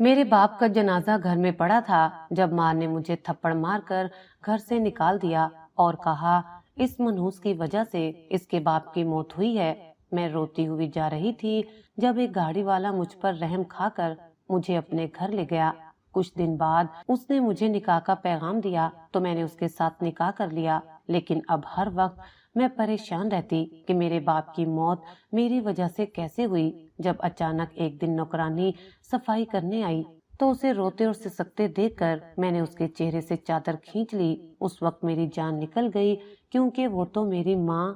میرے باپ کا جنازہ گھر میں پڑا تھا جب ماں نے مجھے تھپڑ مار کر گھر سے نکال دیا اور کہا اس منحوس کی وجہ سے اس کے باپ کی موت ہوئی ہے۔ میں روتی ہوئی جا رہی تھی جب ایک گاڑی والا مجھ پر رحم کھا کر مجھے اپنے گھر لے گیا۔ کچھ دن بعد اس نے مجھے نکاح کا پیغام دیا تو میں نے اس کے ساتھ نکاح کر لیا، لیکن اب ہر وقت میں پریشان رہتی کہ میرے باپ کی موت میری وجہ سے کیسے ہوئی۔ جب اچانک ایک دن نوکرانی صفائی کرنے آئی تو اسے روتے اور سسکتے دیکھ کر میں نے اس کے چہرے سے چادر کھینچ لی۔ اس وقت میری جان نکل گئی کیونکہ وہ تو میری ماں۔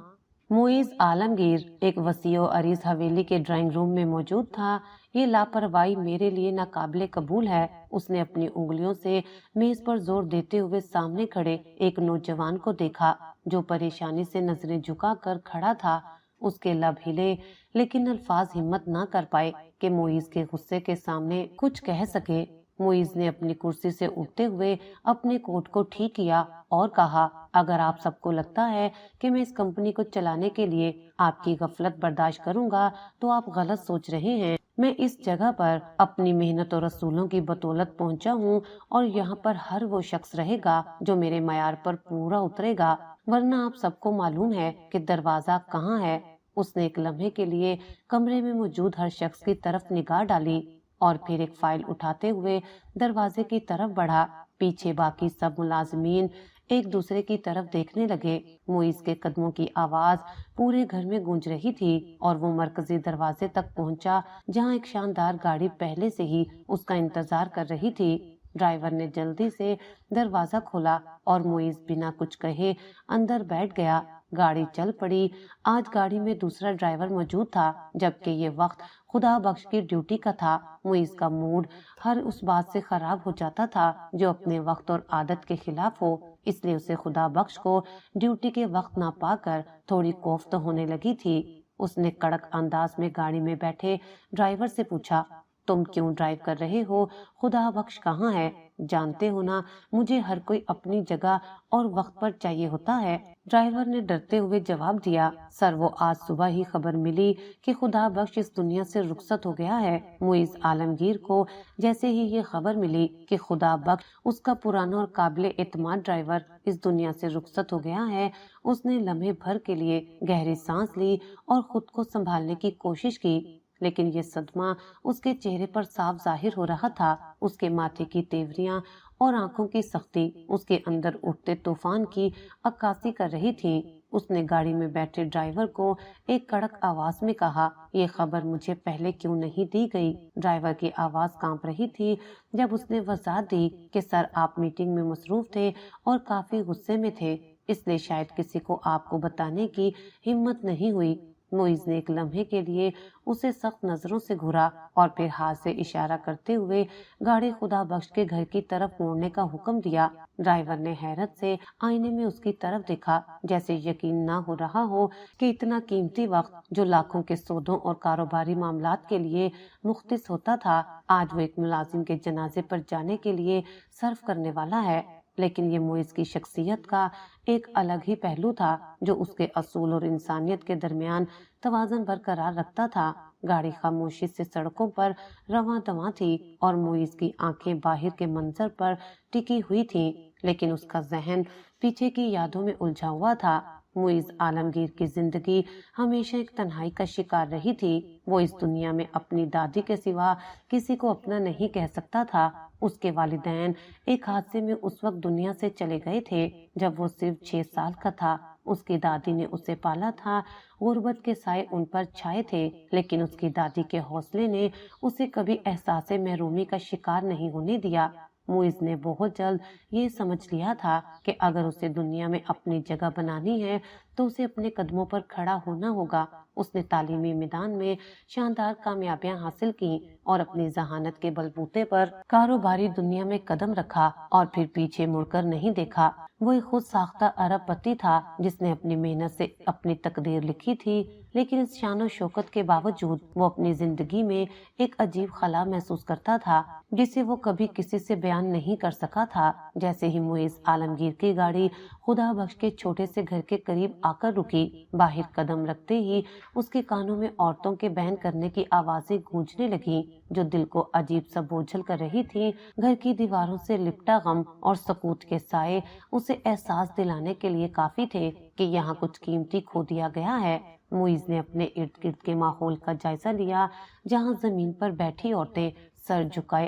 معیز عالمگیر ایک وسیع و عریض حویلی کے ڈرائنگ روم میں موجود تھا۔ یہ لاپرواہی میرے لیے ناقابل قبول ہے۔ اس نے اپنی انگلیوں سے میز پر زور دیتے ہوئے سامنے کھڑے ایک نوجوان کو دیکھا جو پریشانی سے نظریں جھکا کر کھڑا تھا۔ اس کے لب ہلے لیکن الفاظ ہمت نہ کر پائے کہ معیز کے غصے کے سامنے کچھ کہہ سکے۔ معیز نے اپنی کرسی سے اٹھتے ہوئے اپنے کوٹ کو ٹھیک کیا اور کہا، اگر آپ سب کو لگتا ہے کہ میں اس کمپنی کو چلانے کے لیے آپ کی غفلت برداشت کروں گا تو آپ غلط سوچ رہے ہیں۔ میں اس جگہ پر اپنی محنت اور اصولوں کی بدولت پہنچا ہوں اور یہاں پر ہر وہ شخص رہے گا جو میرے معیار پر پورا اترے گا، ورنہ آپ سب کو معلوم ہے کہ دروازہ کہاں ہے۔ اس نے ایک لمحے کے لیے کمرے میں موجود ہر شخص کی طرف نگاہ ڈالی اور پھر ایک فائل اٹھاتے ہوئے دروازے کی طرف بڑھا۔ پیچھے باقی سب ملازمین ایک دوسرے کی طرف دیکھنے لگے۔ معیز کے قدموں کی آواز پورے گھر میں گونج رہی تھی اور وہ مرکزی دروازے تک پہنچا جہاں ایک شاندار گاڑی پہلے سے ہی اس کا انتظار کر رہی تھی۔ ڈرائیور نے جلدی سے دروازہ کھولا اور معیز بنا کچھ کہے اندر بیٹھ گیا۔ گاڑی چل پڑی۔ آج گاڑی میں دوسرا ڈرائیور موجود تھا جبکہ یہ وقت خدا بخش کی ڈیوٹی کا تھا۔ معیز کا موڈ ہر اس بات سے خراب ہو جاتا تھا جو اپنے وقت اور عادت کے خلاف ہو، اس لیے اسے خدا بخش کو ڈیوٹی کے وقت نہ پا کر تھوڑی کوفت ہونے لگی تھی۔ اس نے کڑک انداز میں گاڑی میں بیٹھے ڈرائیور سے پوچھا، تم کیوں ڈرائیو کر رہے ہو؟ خدا بخش کہاں ہے؟ جانتے ہو نا مجھے ہر کوئی اپنی جگہ اور وقت پر چاہیے ہوتا ہے۔ ڈرائیور نے ڈرتے ہوئے جواب دیا، سر وہ آج صبح ہی خبر ملی کہ خدا بخش اس دنیا سے رخصت ہو گیا ہے۔ معیز عالمگیر کو جیسے ہی یہ خبر ملی کہ خدا بخش اس کا پرانا اور قابل اعتماد ڈرائیور اس دنیا سے رخصت ہو گیا ہے، اس نے لمحے بھر کے لیے گہری سانس لی اور خود کو سنبھالنے کی کوشش کی، لیکن یہ صدمہ اس کے چہرے پر صاف ظاہر ہو رہا تھا۔ اس کے ماتھے کی تیوریاں اور آنکھوں کی سختی اس کے اندر اٹھتے طوفان کی عکاسی کر رہی تھی۔ اس نے گاڑی میں بیٹھے ڈرائیور کو ایک کڑک آواز میں کہا، یہ خبر مجھے پہلے کیوں نہیں دی گئی؟ ڈرائیور کی آواز کانپ رہی تھی جب اس نے وضاحت دی کہ سر آپ میٹنگ میں مصروف تھے اور کافی غصے میں تھے، اس لیے شاید کسی کو آپ کو بتانے کی ہمت نہیں ہوئی۔ معیز نے ایک لمحے کے لیے اسے سخت نظروں سے گھورا اور پھر ہاتھ سے اشارہ کرتے ہوئے گاڑی خدا بخش کے گھر کی طرف موڑنے کا حکم دیا۔ ڈرائیور نے حیرت سے آئینے میں اس کی طرف دیکھا، جیسے یقین نہ ہو رہا ہو کہ اتنا قیمتی وقت جو لاکھوں کے سودوں اور کاروباری معاملات کے لیے مختص ہوتا تھا، آج وہ ایک ملازم کے جنازے پر جانے کے لیے صرف کرنے والا ہے۔ لیکن یہ معیز کی شخصیت کا ایک الگ ہی پہلو تھا جو اس کے اصول اور انسانیت کے درمیان توازن برقرار رکھتا تھا۔ گاڑی خاموشی سے سڑکوں پر رواں دواں تھی اور معیز کی آنکھیں باہر کے منظر پر ٹکی ہوئی تھیں، لیکن اس کا ذہن پیچھے کی یادوں میں الجھا ہوا تھا۔ معیز عالمگیر کی زندگی ہمیشہ ایک تنہائی کا شکار رہی تھی۔ وہ اس دنیا میں اپنی دادی کے سوا کسی کو اپنا نہیں کہہ سکتا تھا۔ اس کے والدین ایک حادثے میں اس وقت دنیا سے چلے گئے تھے جب وہ صرف 6 سال کا تھا۔ اس کی دادی نے اسے پالا تھا، غربت کے سائے ان پر چھائے تھے، لیکن اس کی دادی کے حوصلے نے اسے کبھی احساس محرومی کا شکار نہیں ہونے دیا۔ معیز نے بہت جلد یہ سمجھ لیا تھا کہ اگر اسے دنیا میں اپنی جگہ بنانی ہے تو اسے اپنے قدموں پر کھڑا ہونا ہوگا۔ اس نے تعلیمی میدان میں شاندار کامیابیاں حاصل کی اور اپنی ذہانت کے بلبوتے پر کاروباری دنیا میں قدم رکھا اور پھر پیچھے مڑ کر نہیں دیکھا۔ وہ ایک خود ساختہ ارب پتی تھا جس نے اپنی محنت سے اپنی تقدیر لکھی تھی، لیکن اس شان و شوکت کے باوجود وہ اپنی زندگی میں ایک عجیب خلا محسوس کرتا تھا جسے وہ کبھی کسی سے بیان نہیں کر سکا تھا۔ جیسے ہی معیز عالمگیر کی گاڑی خدا بخش کے چھوٹے سے گھر کے قریب آ کر رکی، باہر قدم رکھتے ہی اس کے کانوں میں عورتوں کے بہن کرنے کی آوازیں گونجنے لگیں جو دل کو عجیب سا بوجھل کر رہی تھی۔ گھر کی دیواروں سے لپٹا غم اور سکوت کے سائے اسے احساس دلانے کے لیے کافی تھے کہ یہاں کچھ قیمتی کھو دیا گیا ہے۔ معیز نے اپنے ارد گرد کے ماحول کا جائزہ لیا، جہاں زمین پر بیٹھی عورتیں سر جھکائے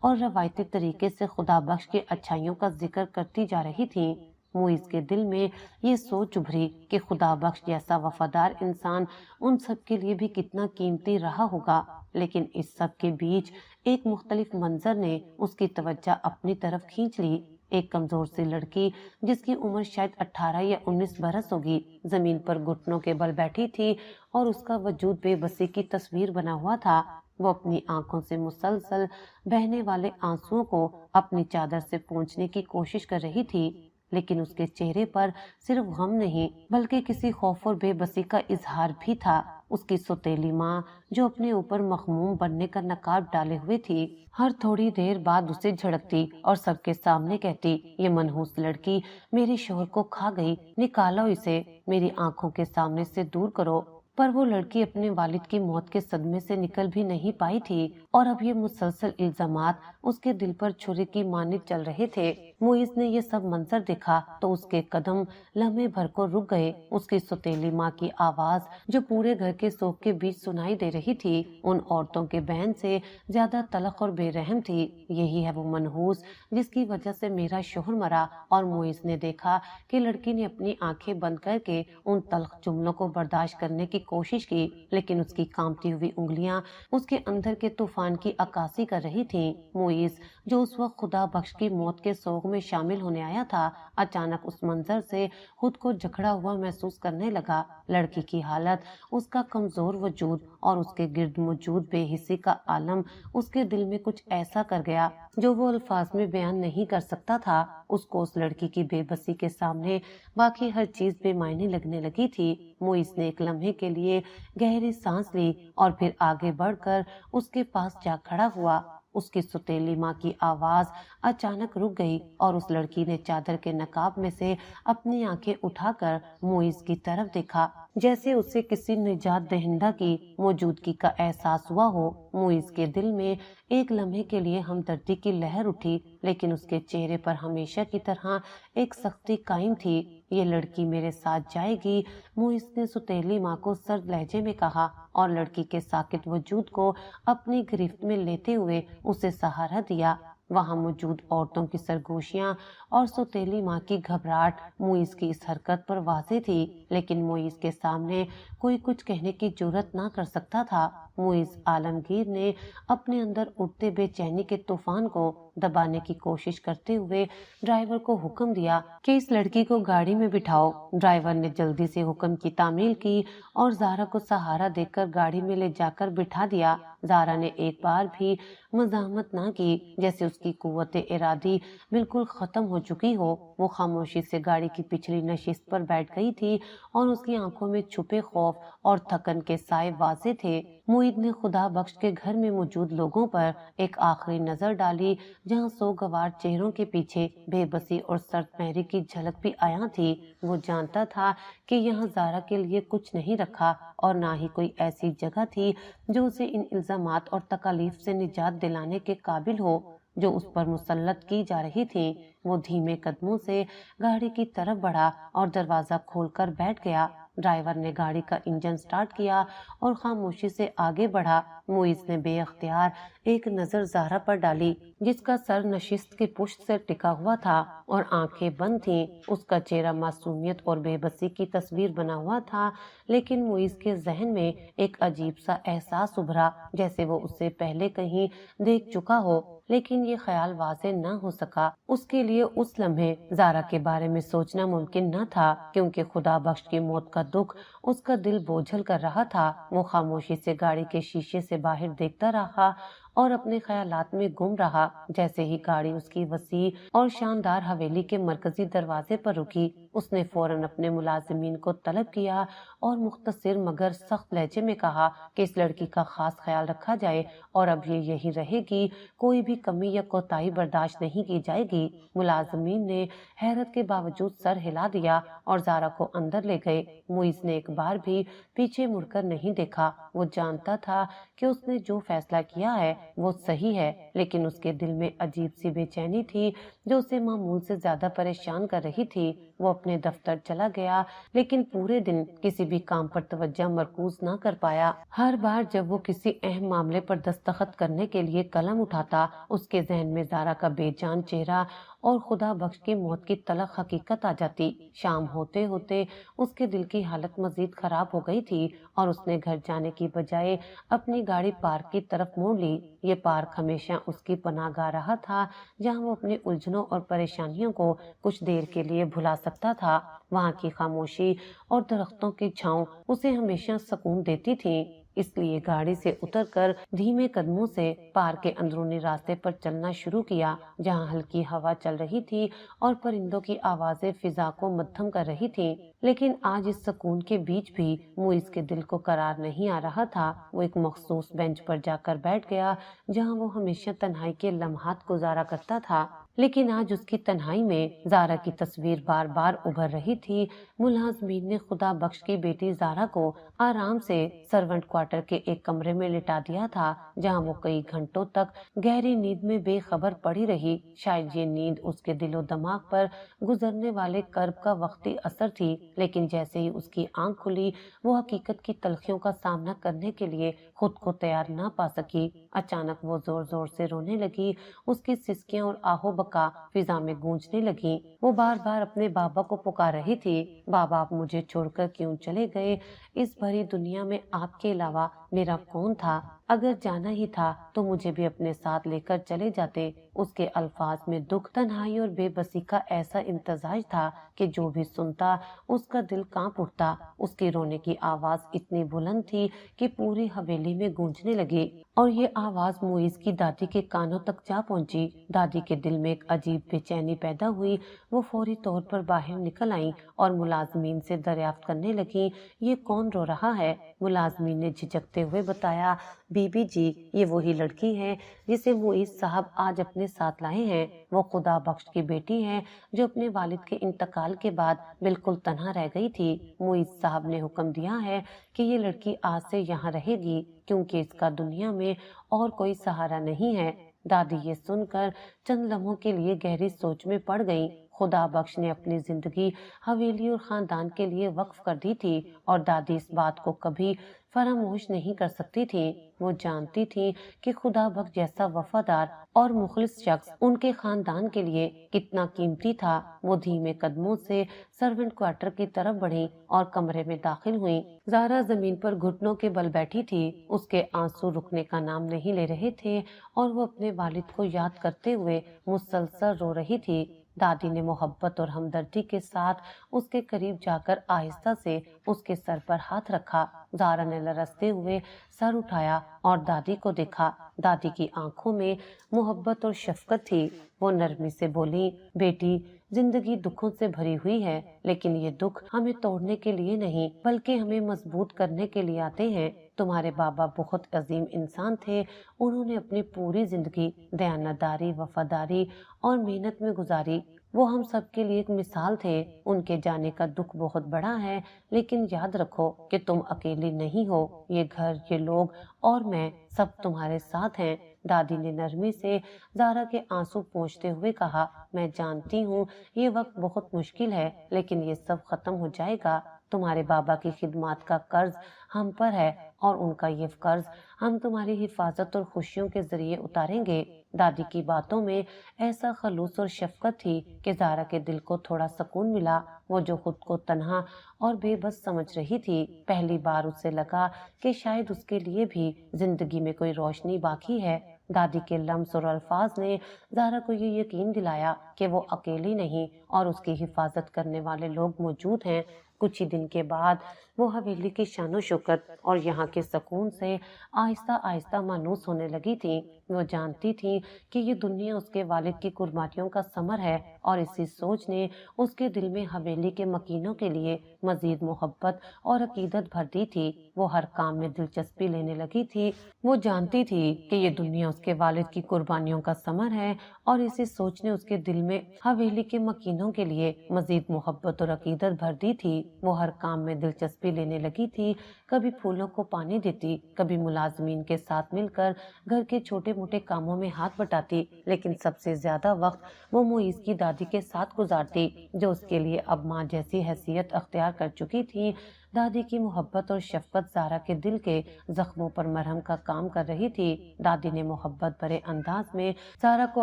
اور روایتی طریقے سے خدا بخش کی اچھائیوں کا ذکر کرتی جا رہی تھیں۔ معیز کے دل میں یہ سوچ ابھری کہ خدا بخش جیسا وفادار انسان ان سب کے لیے بھی کتنا قیمتی رہا ہوگا، لیکن اس سب کے بیچ ایک مختلف منظر نے اس کی توجہ اپنی طرف کھینچ لی۔ ایک کمزور سی لڑکی جس کی عمر شاید 18 یا 19 برس ہوگی، زمین پر گھٹنوں کے بل بیٹھی تھی اور اس کا وجود بے بسی کی تصویر بنا ہوا تھا۔ وہ اپنی آنکھوں سے مسلسل بہنے والے آنسوؤں کو اپنی چادر سے پونچھنے کی کوشش کر رہی تھی، لیکن اس کے چہرے پر صرف غم نہیں بلکہ کسی خوف اور بے بسی کا اظہار بھی تھا۔ اس کی سوتیلی ماں جو اپنے اوپر مغموم بننے کا نقاب ڈالے ہوئے تھی، ہر تھوڑی دیر بعد اسے جھڑکتی اور سب کے سامنے کہتی، یہ منحوس لڑکی میرے شوہر کو کھا گئی، نکالو اسے، میری آنکھوں کے سامنے سے دور کرو۔ پر وہ لڑکی اپنے والد کی موت کے صدمے سے نکل بھی نہیں پائی تھی اور اب یہ مسلسل الزامات اس کے دل پر چھری کی مانند چل رہے تھے۔ معیز نے یہ سب منظر دیکھا تو اس کے قدم لمحے بھر کو رک گئے۔ اس کی سوتیلی ماں کی آواز جو پورے گھر کے سوگ کے بیچ سنائی دے رہی تھی، ان عورتوں کے بہن سے زیادہ تلخ اور بے رحم تھی۔ یہی ہے وہ منحوس جس کی وجہ سے میرا شوہر مرا۔ اور معیز نے دیکھا کہ لڑکی نے اپنی آنکھیں بند کر کے ان تلخ جملوں کو برداشت کرنے کی کوشش کی، لیکن اس کی کانپتی ہوئی انگلیاں اس کے اندر کے طوفان کی عکاسی کر رہی تھیں۔ معیز جو اس وقت خدا بخش کی موت کے سوگ میں شامل ہونے آیا تھا، اچانک اس منظر سے خود کو جکڑا ہوا محسوس کرنے لگا۔ لڑکی کی حالت، اس کا کمزور وجود اور اس کے گرد موجود بے حسی کا عالم اس کے دل میں کچھ ایسا کر گیا جو وہ الفاظ میں بیان نہیں کر سکتا تھا۔ اس کو اس لڑکی کی بے بسی کے سامنے باقی ہر چیز بے معنی لگنے لگی تھی۔ معیز نے ایک لمحے کے لیے گہری سانس لی اور پھر آگے بڑھ کر اس کے پاس جا کھڑا ہوا۔ اس کی سوتیلی ماں کی آواز اچانک رک گئی اور اس لڑکی نے چادر کے نقاب میں سے اپنی آنکھیں اٹھا کر معیز کی طرف دیکھا، جیسے اسے کسی نجات دہندہ کی موجودگی کا احساس ہوا ہو۔ معیز کے دل میں ایک لمحے کے لیے ہمدردی کی لہر اٹھی، لیکن اس کے چہرے پر ہمیشہ کی طرح ایک سختی قائم تھی۔ یہ لڑکی میرے ساتھ جائے گی، معیز نے سوتیلی ماں کو سرد لہجے میں کہا اور لڑکی کے ساکت وجود کو اپنی گرفت میں لیتے ہوئے اسے سہارا دیا۔ وہاں موجود عورتوں کی سرگوشیاں اور سوتیلی ماں کی گھبراہٹ معیز کی اس حرکت پر واضح تھی، لیکن معیز کے سامنے کوئی کچھ کہنے کی جرات نہ کر سکتا تھا۔ معیز عالمگیر نے اپنے اندر اٹھتے بے چینی کے طوفان کو دبانے کی کوشش کرتے ہوئے ڈرائیور کو حکم دیا کہ اس لڑکی کو گاڑی میں بٹھاؤ۔ ڈرائیور نے جلدی سے حکم کی تعمیل کی اور زہرا کو سہارا دے کر گاڑی میں لے جا کر بٹھا دیا۔ زہرا نے ایک بار بھی مزاحمت نہ کی، جیسے اس کی قوت ارادی بالکل ختم ہو چکی ہو۔ وہ خاموشی سے گاڑی کی پچھلی نشست پر بیٹھ گئی تھی اور اس کی آنکھوں میں چھپے خوف اور تھکن کے سائے واضح تھے۔ معید نے خدا بخش کے گھر میں موجود لوگوں پر ایک آخری نظر ڈالی، جہاں سوگوار چہروں کے پیچھے بے بسی اور سرد مہری کی جھلک بھی آیا تھی۔ وہ جانتا تھا کہ یہاں زہرا کے لیے کچھ نہیں رکھا اور نہ ہی کوئی ایسی جگہ تھی جو اسے ان الزامات اور تکالیف سے نجات دلانے کے قابل ہو جو اس پر مسلط کی جا رہی تھیں۔ وہ دھیمے قدموں سے گاڑی کی طرف بڑھا اور دروازہ کھول کر بیٹھ گیا۔ ڈرائیور نے گاڑی کا انجن سٹارٹ کیا اور خاموشی سے آگے بڑھا۔ معیز نے بے اختیار ایک نظر زہرا پر ڈالی، جس کا سر نشست کے پشت سے ٹکا ہوا تھا اور آنکھیں بند تھیں۔ اس کا چہرہ معصومیت اور بے بسی کی تصویر بنا ہوا تھا، لیکن معیز کے ذہن میں ایک عجیب سا احساس ابھرا، جیسے وہ اسے پہلے کہیں دیکھ چکا ہو، لیکن یہ خیال واضح نہ ہو سکا۔ اس کے لیے اس لمحے زہرا کے بارے میں سوچنا ممکن نہ تھا، کیونکہ خدا بخش کی موت کا دکھ اس کا دل بوجھل کر رہا تھا۔ وہ خاموشی سے گاڑی کے شیشے سے باہر دیکھتا رہا اور اپنے خیالات میں گم رہا۔ جیسے ہی گاڑی اس کی وسیع اور شاندار حویلی کے مرکزی دروازے پر رکی، اس نے فوراً اپنے ملازمین کو طلب کیا اور مختصر مگر سخت لہجے میں کہا کہ اس لڑکی کا خاص خیال رکھا جائے اور اب یہ یہی رہے گی، کوئی بھی کمی یا کوتاہی برداشت نہیں کی جائے گی۔ ملازمین نے حیرت کے باوجود سر ہلا دیا اور زارا کو اندر لے گئے۔ معیز نے ایک بار بھی پیچھے مڑ کر نہیں دیکھا۔ وہ جانتا تھا کہ اس نے جو فیصلہ کیا ہے وہ صحیح ہے، لیکن اس کے دل میں عجیب سی بے چینی تھی جو اسے معمول سے زیادہ پریشان کر رہی تھی۔ وہ اپنے دفتر چلا گیا، لیکن پورے دن کسی بھی کام پر توجہ مرکوز نہ کر پایا۔ ہر بار جب وہ کسی اہم معاملے پر دستخط کرنے کے لیے قلم اٹھاتا، اس کے ذہن میں زارا کا بے جان چہرہ اور خدا بخش کی موت کی تلخ حقیقت آ جاتی۔ شام ہوتے ہوتے اس کے دل کی حالت مزید خراب ہو گئی تھی اور اس نے گھر جانے کی بجائے اپنی گاڑی پارک کی طرف موڑ لی۔ یہ پارک ہمیشہ اس کی پناہ گاہ رہا تھا، جہاں وہ اپنی الجھنوں اور پریشانیوں کو کچھ دیر کے لیے بھلا سکتا تھا۔ وہاں کی خاموشی اور درختوں کی چھاؤں اسے ہمیشہ سکون دیتی تھی، اس لیے گاڑی سے اتر کر دھیمے قدموں سے پارک کے اندرونی راستے پر چلنا شروع کیا، جہاں ہلکی ہوا چل رہی تھی اور پرندوں کی آوازیں فضا کو مدھم کر رہی تھیں۔ لیکن آج اس سکون کے بیچ بھی معیز کے دل کو قرار نہیں آ رہا تھا۔ وہ ایک مخصوص بینچ پر جا کر بیٹھ گیا جہاں وہ ہمیشہ تنہائی کے لمحات گزارا کرتا تھا، لیکن آج اس کی تنہائی میں زارا کی تصویر بار بار ابھر رہی تھی۔ ملازمین نے خدا بخش کی بیٹی زارا کو آرام سے سرونٹ کوارٹر کے ایک کمرے میں لٹا دیا تھا، جہاں وہ کئی گھنٹوں تک گہری نیند میں بے خبر پڑی رہی۔ شاید یہ نیند اس کے دل و دماغ پر گزرنے والے کرب کا وقتی اثر تھی، لیکن جیسے ہی اس کی آنکھ کھلی، وہ حقیقت کی تلخیوں کا سامنا کرنے کے لیے خود کو تیار نہ پا سکی۔ اچانک وہ زور زور سے رونے لگی، اس کی سسکیاں اور آہو بکا فضا میں گونجنے لگی۔ وہ بار بار اپنے بابا کو پکار رہی تھی، بابا آپ مجھے چھوڑ کر کیوں چلے گئے؟ اس بھری دنیا میں آپ کے علاوہ میرا کون تھا؟ اگر جانا ہی تھا تو مجھے بھی اپنے ساتھ لے کر چلے جاتے۔ اس کے الفاظ میں دکھ، تنہائی اور بے بسی کا ایسا امتزاج تھا کہ جو بھی سنتا اس کا دل کانپ اٹھتا۔ اس کی رونے کی آواز اتنی بلند تھی کہ پوری حویلی میں گونجنے لگی، اور یہ آواز معیز کی دادی کے کانوں تک جا پہنچی۔ دادی کے دل میں ایک عجیب بے چینی پیدا ہوئی۔ وہ فوری طور پر باہر نکل آئیں اور ملازمین سے دریافت کرنے لگیں، یہ کون رو رہا ہے؟ ملازمین نے جھجکتے ہوئے بتایا، بی بی جی، یہ وہی لڑکی ہے جسے معیز صاحب آج اپنے ساتھ لائے ہیں۔ وہ خدا بخش کی بیٹی ہے جو اپنے والد کے انتقال کے بعد بالکل تنہا رہ گئی تھی۔ معیز صاحب نے حکم دیا ہے کہ یہ لڑکی آج سے یہاں رہے گی کیونکہ اس کا دنیا میں اور کوئی سہارا نہیں ہے۔ دادی یہ سن کر چند لمحوں کے لیے گہری سوچ میں پڑ گئیں۔ خدا بخش نے اپنی زندگی حویلی اور خاندان کے لیے وقف کر دی تھی اور دادی اس بات کو کبھی فراموش نہیں کر سکتی تھی۔ وہ جانتی تھی کہ خدا بخش جیسا وفادار اور مخلص شخص ان کے خاندان کے لیے کتنا قیمتی تھا۔ وہ دھیمے قدموں سے سرونٹ کوارٹر کی طرف بڑھیں اور کمرے میں داخل ہوئیں۔ زارا زمین پر گھٹنوں کے بل بیٹھی تھی، اس کے آنسو رکنے کا نام نہیں لے رہے تھے اور وہ اپنے والد کو یاد کرتے ہوئے مسلسل رو رہی تھی۔ دادی نے محبت اور ہمدردی کے ساتھ اس کے قریب جا کر آہستہ سے اس کے سر پر ہاتھ رکھا۔ زارا نے لرزتے ہوئے سر اٹھایا اور دادی کو دیکھا۔ دادی کی آنکھوں میں محبت اور شفقت تھی۔ وہ نرمی سے بولی، بیٹی، زندگی دکھوں سے بھری ہوئی ہے، لیکن یہ دکھ ہمیں توڑنے کے لیے نہیں بلکہ ہمیں مضبوط کرنے کے لیے آتے ہیں۔ تمہارے بابا بہت عظیم انسان تھے، انہوں نے اپنی پوری زندگی دیانتداری، وفاداری اور محنت میں گزاری۔ وہ ہم سب کے لیے ایک مثال تھے۔ ان کے جانے کا دکھ بہت بڑا ہے، لیکن یاد رکھو کہ تم اکیلی نہیں ہو، یہ گھر، یہ لوگ اور میں سب تمہارے ساتھ ہیں۔ دادی نے نرمی سے زارا کے آنسو پونچھتے ہوئے کہا، میں جانتی ہوں یہ وقت بہت مشکل ہے، لیکن یہ سب ختم ہو جائے گا۔ تمہارے بابا کی خدمات کا قرض ہم پر ہے اور ان کا یہ قرض ہم تمہاری حفاظت اور خوشیوں کے ذریعے اتاریں گے۔ دادی کی باتوں میں ایسا خلوص اور شفقت تھی کہ زارا کے دل کو تھوڑا سکون ملا۔ وہ جو خود کو تنہا اور بے بس سمجھ رہی تھی، پہلی بار اسے لگا کہ شاید اس کے لیے بھی زندگی میں کوئی روشنی باقی ہے۔ دادی کے لمس اور الفاظ نے زارا کو یہ یقین دلایا کہ وہ اکیلی نہیں اور اس کی حفاظت کرنے والے لوگ موجود ہیں۔ کچھ ہی دن کے بعد وہ حویلی کی شان و شوکت اور یہاں کے سکون سے آہستہ آہستہ مانوس ہونے لگی تھی۔ وہ جانتی تھی کہ یہ دنیا اس کے والد کی قربانیوں کا ثمر ہے اور اسی سوچ نے اس کے دل میں حویلی کے مکینوں کے لیے مزید محبت اور عقیدت بھر دی تھی۔ وہ ہر کام میں دلچسپی لینے لگی تھی۔ وہ جانتی تھی کہ یہ دنیا اس کے والد کی قربانیوں کا ثمر ہے اور اسی سوچ نے اس کے دل میں حویلی کے مکینوں کے لیے مزید محبت اور عقیدت بھر دی تھی۔ وہ ہر کام میں دلچسپی لینے لگی تھی، کبھی پھولوں کو پانی دیتی، کبھی ملازمین کے ساتھ مل کر گھر کے چھوٹے موٹے کاموں میں ہاتھ بٹاتی، لیکن سب سے زیادہ وقت وہ معیز کی دادی کے ساتھ گزارتی جو اس کے لیے اب ماں جیسی حیثیت اختیار کر چکی تھی۔ دادی کی محبت اور شفقت زارا کے دل کے زخموں پر مرہم کا کام کر رہی تھی۔ دادی نے محبت بھرے انداز میں زارا کو